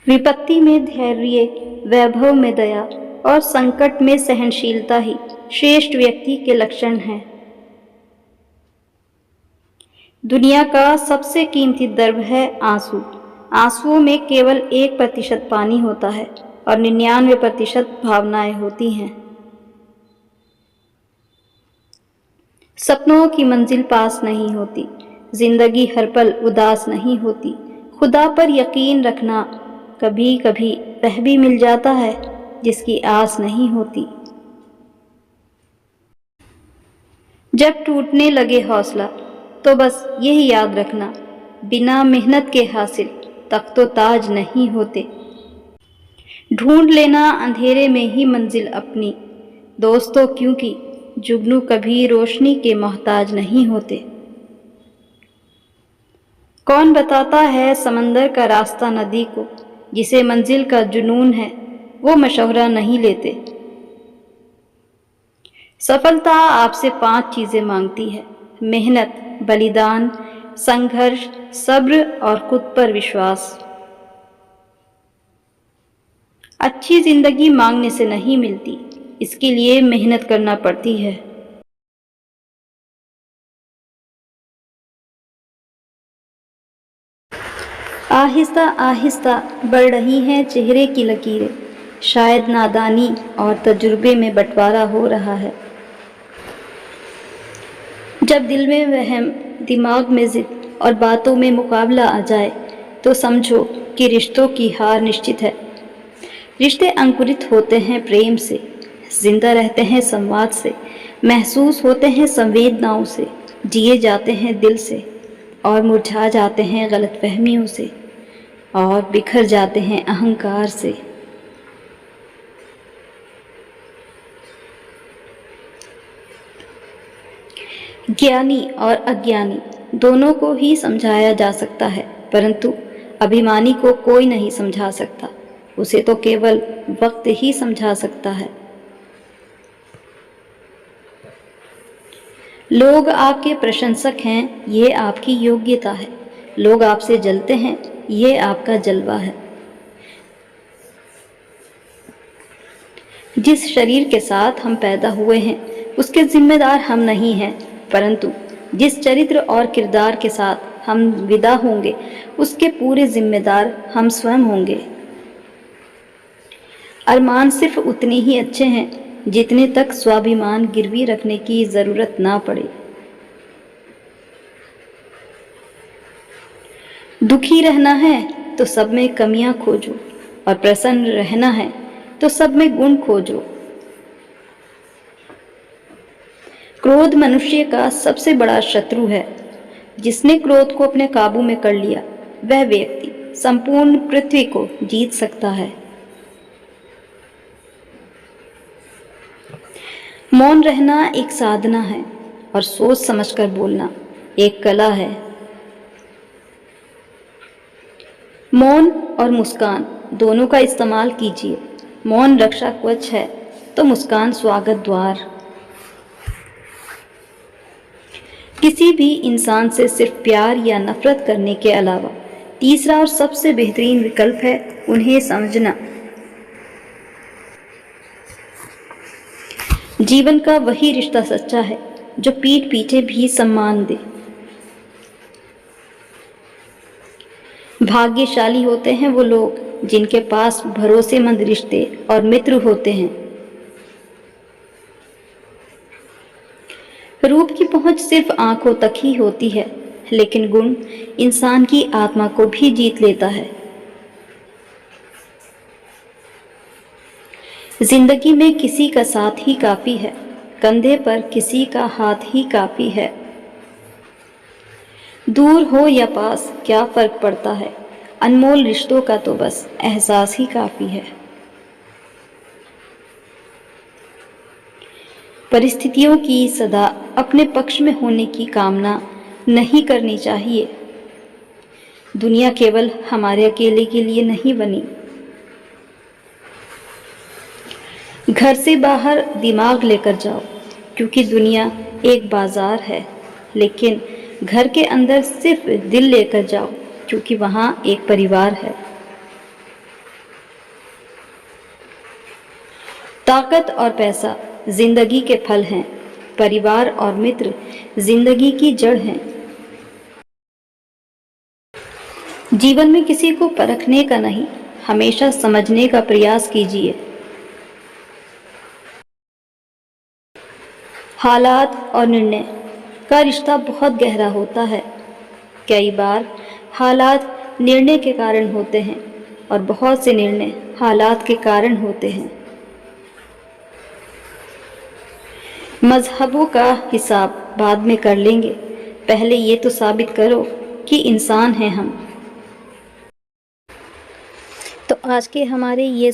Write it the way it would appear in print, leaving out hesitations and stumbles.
विपत्ति में धैर्य, वैभव में दया और संकट में सहनशीलता ही श्रेष्ठ व्यक्ति के लक्षण हैं। दुनिया का सबसे कीमती द्रव्य है आंसू। आंसुओं में केवल 1% पानी होता है और 99% भावनाएं होती हैं। सपनों की मंजिल पास नहीं होती, जिंदगी हर पल उदास नहीं होती। खुदा पर यकीन रखना, कभी कभी वह भी मिल जाता है जिसकी आस नहीं होती। जब टूटने लगे हौसला तो बस यही याद रखना, बिना मेहनत के हासिल तख्तो ताज नहीं होते। ढूंढ लेना अंधेरे में ही मंजिल अपनी, दोस्तों, क्योंकि जुगनू कभी रोशनी के मोहताज नहीं होते। कौन बताता है समंदर का रास्ता नदी को, जिसे मंजिल का जुनून है वो मशवरा नहीं लेते। सफलता आपसे 5 चीजें मांगती है: मेहनत, बलिदान, संघर्ष, सब्र और खुद पर विश्वास। अच्छी जिंदगी मांगने से नहीं मिलती, इसके लिए मेहनत करना पड़ती है। आहिस्ता आहिस्ता बढ़ रही हैं चेहरे की लकीरें, शायद नादानी और तजुर्बे में बंटवारा हो रहा है। जब दिल में वहम, दिमाग में जिद और बातों में मुकाबला आ जाए तो समझो कि रिश्तों की हार निश्चित है। रिश्ते अंकुरित होते हैं प्रेम से, जिंदा रहते हैं संवाद से, महसूस होते हैं संवेदनाओं से, जिए जाते हैं दिल से और मुरझा जाते हैं गलतफहमियों से और बिखर जाते हैं अहंकार से। ज्ञानी और अज्ञानी दोनों को ही समझाया जा सकता है, परंतु अभिमानी को कोई नहीं समझा सकता, उसे तो केवल वक्त ही समझा सकता है। लोग आपके प्रशंसक हैं, ये आपकी योग्यता है। लोग आपसे जलते हैं, ये आपका जलवा है। जिस शरीर के साथ हम पैदा हुए हैं उसके जिम्मेदार हम नहीं हैं, परंतु जिस चरित्र और किरदार के साथ हम विदा होंगे उसके पूरे जिम्मेदार हम स्वयं होंगे। अरमान सिर्फ उतने ही अच्छे हैं जितने तक स्वाभिमान गिरवी रखने की जरूरत ना पड़े। दुखी रहना है तो सब में कमियां खोजो और प्रसन्न रहना है तो सब में गुण खोजो। क्रोध मनुष्य का सबसे बड़ा शत्रु है। जिसने क्रोध को अपने काबू में कर लिया वह व्यक्ति संपूर्ण पृथ्वी को जीत सकता है। मौन रहना एक साधना है और सोच समझकर बोलना एक कला है। मौन और मुस्कान दोनों का इस्तेमाल कीजिए। मौन रक्षा कवच है तो मुस्कान स्वागत द्वार। किसी भी इंसान से सिर्फ प्यार या नफरत करने के अलावा तीसरा और सबसे बेहतरीन विकल्प है उन्हें समझना। जीवन का वही रिश्ता सच्चा है जो पीठ पीछे भी सम्मान दे। भाग्यशाली होते हैं वो लोग जिनके पास भरोसेमंद रिश्ते और मित्र होते हैं। रूप की पहुंच सिर्फ आंखों तक ही होती है, लेकिन गुण इंसान की आत्मा को भी जीत लेता है। जिंदगी में किसी का साथ ही काफी है, कंधे पर किसी का हाथ ही काफी है। दूर हो या पास क्या फर्क पड़ता है, अनमोल रिश्तों का तो बस एहसास ही काफी है। परिस्थितियों की सदा अपने पक्ष में होने की कामना नहीं करनी चाहिए। दुनिया केवल हमारे अकेले के लिए नहीं बनी। घर से बाहर दिमाग लेकर जाओ, क्योंकि दुनिया एक बाजार है, लेकिन घर के अंदर सिर्फ दिल लेकर जाओ, क्योंकि वहाँ एक परिवार है। ताकत और पैसा जिंदगी के फल हैं, परिवार और मित्र जिंदगी की जड़ हैं। जीवन में किसी को परखने का नहीं, हमेशा समझने का प्रयास कीजिए। हालात और निर्णय का रिश्ता बहुत गहरा होता है। कई बार हालात निर्णय के कारण होते हैं और बहुत से निर्णय हालात के कारण होते हैं। मजहबों का हिसाब बाद में कर लेंगे, पहले ये तो साबित करो कि इंसान हैं हम। तो आज के हमारे ये